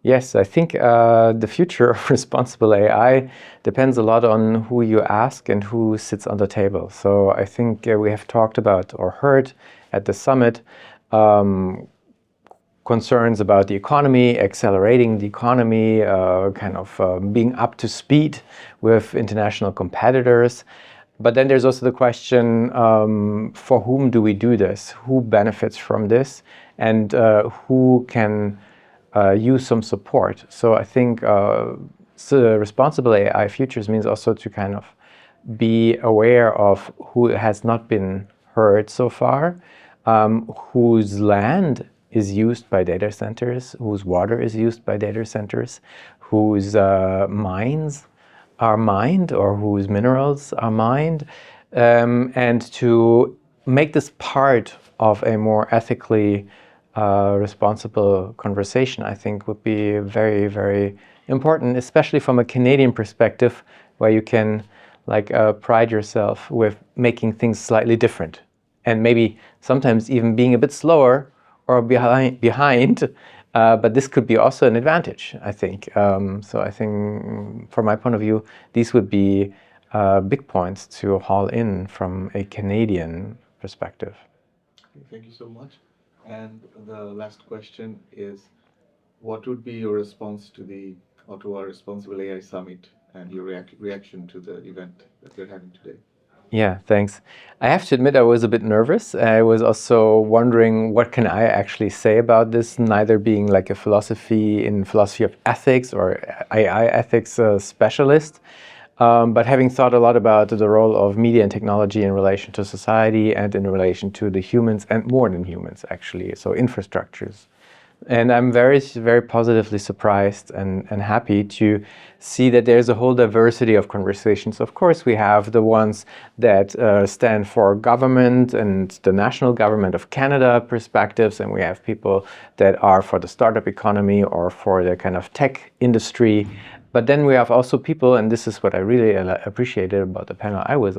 Yes, I think the future of responsible AI depends a lot on who you ask and who sits on the table. So I think we have talked about or heard at the summit um, concerns about the economy, accelerating the economy, being up to speed with international competitors. But then there's also the question, for whom do we do this? Who benefits from this? And who can use some support? So I think so responsible AI futures means also to kind of be aware of who has not been heard so far, whose land is used by data centers, whose water is used by data centers, whose mines are mined or whose minerals are mined, and to make this part of a more ethically responsible conversation, I think would be very, very important, especially from a Canadian perspective, where you can pride yourself with making things slightly different and maybe sometimes even being a bit slower or behind, but this could be also an advantage, I think. So I think, from my point of view, these would be big points to haul in from a Canadian perspective. Thank you so much. And the last question is, what would be your response to the Ottawa Responsible AI Summit and your reaction to the event that we're having today? Yeah, thanks. I have to admit I was a bit nervous. I was also wondering what can I actually say about this, neither being like a philosophy of ethics or AI ethics specialist, but having thought a lot about the role of media and technology in relation to society and in relation to the humans and more than humans actually, so infrastructures. And I'm very, very positively surprised and happy to see that there's a whole diversity of conversations. Of course, we have the ones that stand for government and the national government of Canada perspectives, and we have people that are for the startup economy or for the kind of tech industry. But then we have also people, and this is what I really appreciated about the panel I was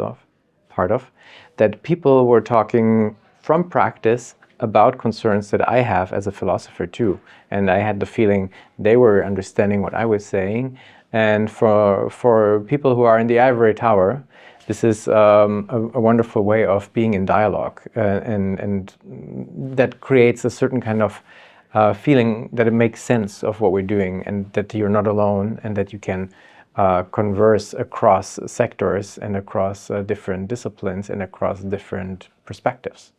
part of, that people were talking from practice about concerns that I have as a philosopher too. And I had the feeling they were understanding what I was saying. And for people who are in the ivory tower, this is a wonderful way of being in dialogue. And that creates a certain kind of feeling that it makes sense of what we're doing and that you're not alone and that you can converse across sectors and across different disciplines and across different perspectives.